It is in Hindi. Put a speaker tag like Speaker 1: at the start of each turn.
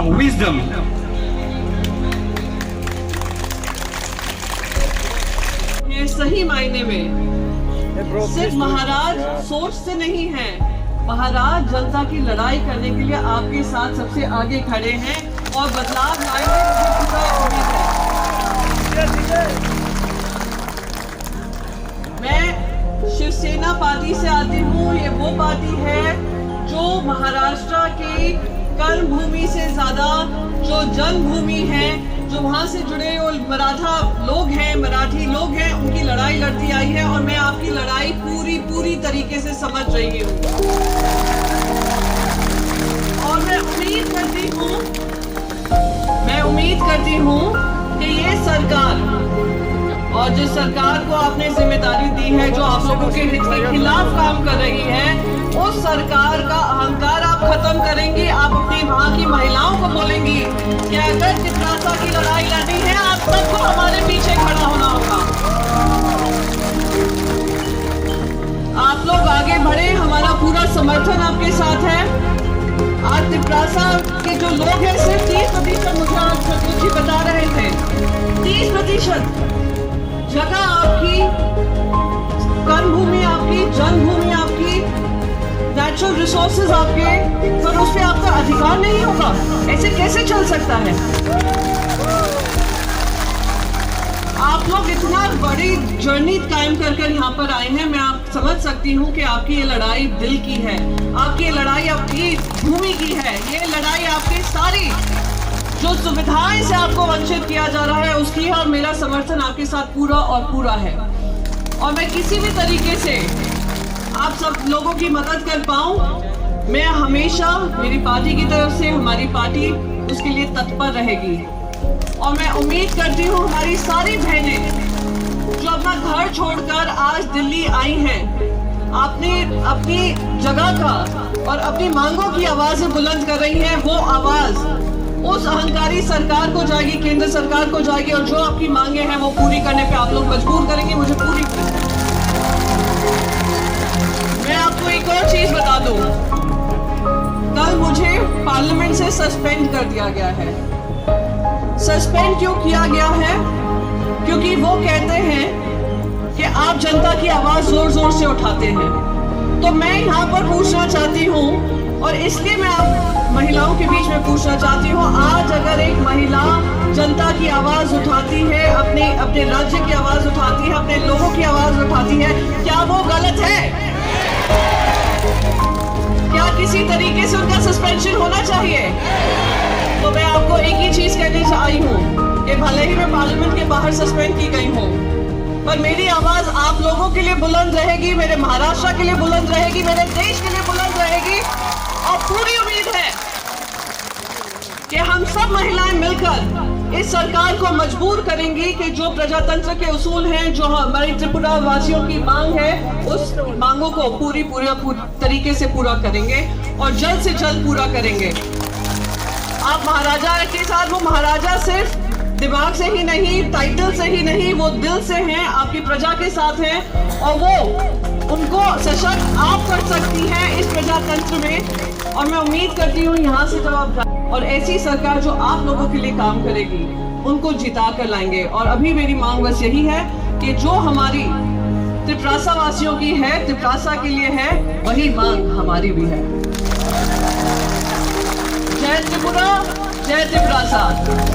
Speaker 1: wisdom.
Speaker 2: ये सही मायने में सिर्फ महाराज सोच से नहीं है, महाराज जनता की लड़ाई करने के लिए आपके साथ सबसे आगे खड़े हैं और बदलाव लाएंगे, मुझे पूरा उम्मीद है। मैं शिवसेना पार्टी से आती हूँ। ये वो पार्टी है जो महाराष्ट्र की कर्म भूमि से ज्यादा जो जन्मभूमि है, जो वहां से जुड़े और मराठा लोग हैं, मराठी लोग हैं, उनकी लड़ाई लड़ती आई है और मैं आपकी लड़ाई पूरी तरीके से समझ रही हूँ। और मैं उम्मीद करती हूँ कि ये सरकार और जिस सरकार को आपने जिम्मेदारी दी है, जो आप लोगों के हित के खिलाफ काम कर रही है, उस सरकार का अहंकार आप खत्म करेंगी। आप अपनी वहां की महिलाओं को बोलेंगी कि अगर चित्रासा की लड़ाई लड़नी है, आप सबको हमारे पीछे खड़ा होना होगा। आप लोग आगे बढ़े, हमारा पूरा समर्थन आपके साथ है। आज चित्रासा के जो लोग हैं, सिर्फ 30% मुझे आज सतलुज जी बता रहे थे, 30% जगह आपकी, कर्मभूमि आपकी, जन्मभूमि आपकी, नेचुरल रिसोर्सेज आपके, पर उस पर आपका अधिकार नहीं होगा। ऐसे कैसे चल सकता है? आप लोग इतना बड़ी जर्नी कायम कर यहाँ पर आए हैं। मैं आप समझ सकती हूँ कि आपकी ये लड़ाई दिल की है, आपकी ये लड़ाई आपकी भूमि की है, ये लड़ाई आपकी सारी जो सुविधाएं से आपको वंचित किया जा रहा है उसकी है, और मेरा समर्थन आपके साथ पूरा है। और मैं किसी भी तरीके से आप सब लोगों की मदद कर पाऊं, मैं हमेशा मेरी पार्टी की तरफ से, हमारी पार्टी उसके लिए तत्पर रहेगी। और मैं उम्मीद करती हूँ हमारी सारी बहनें जो अपना घर छोड़कर आज दिल्ली आई हैं, आपने अपनी जगह का और अपनी मांगों की आवाजें बुलंद कर रही हैं, वो आवाज उस अहंकारी सरकार को जाएगी, केंद्र सरकार को जाएगी, और जो आपकी मांगे हैं वो पूरी करने पे आप लोग मजबूर करेंगे मुझे पूरी। मैं आपको एक और चीज बता दूं, कल मुझे पार्लियामेंट से सस्पेंड कर दिया गया है। सस्पेंड क्यों किया गया है? क्योंकि वो कहते हैं कि आप जनता की आवाज जोर से उठाते हैं। तो मैं यहाँ पर पूछना चाहती हूँ, और इसलिए मैं आप महिलाओं के बीच में पूछना चाहती हूँ, आज अगर एक महिला जनता की आवाज उठाती है, अपने राज्य की आवाज उठाती है, अपने लोगों की आवाज उठाती है, क्या वो गलत है? क्या किसी तरीके से उनका सस्पेंशन होना चाहिए? तो मैं आपको एक ही चीज कहने आई हूँ कि भले ही मैं पार्लियामेंट के बाहर सस्पेंड की गई हूँ, पर मेरी आवाज आप लोगों के लिए बुलंद रहेगी, मेरे महाराष्ट्र के लिए बुलंद रहेगी, मेरे देश के लिए बुलंद रहेगी। और पूरी उम्मीद है कि हम सब महिलाएं मिलकर इस सरकार को मजबूर करेंगी कि जो प्रजातंत्र के उसूल हैं, जो हमारी त्रिपुरा वासियों की मांग है, उस मांगों को पूरी तरीके से पूरा करेंगे और जल्द से जल्द पूरा करेंगे। आप महाराजा के साथ, वो महाराजा सिर्फ दिमाग से ही नहीं, टाइटल से ही नहीं, वो दिल से हैं, आपकी प्रजा के साथ हैं, और वो उनको सशक्त आप कर सकती हैं इस प्रजातंत्र में। और मैं उम्मीद करती हूँ यहाँ से जब आप और ऐसी सरकार जो आप लोगों के लिए काम करेगी, उनको जिता कर लाएंगे। और अभी मेरी मांग बस यही है कि जो हमारी त्रिपुरासा वासियों की है, त्रिपुरासा के लिए है, वही मांग हमारी भी है। जय त्रिपुरा, जय त्रिपुरासा।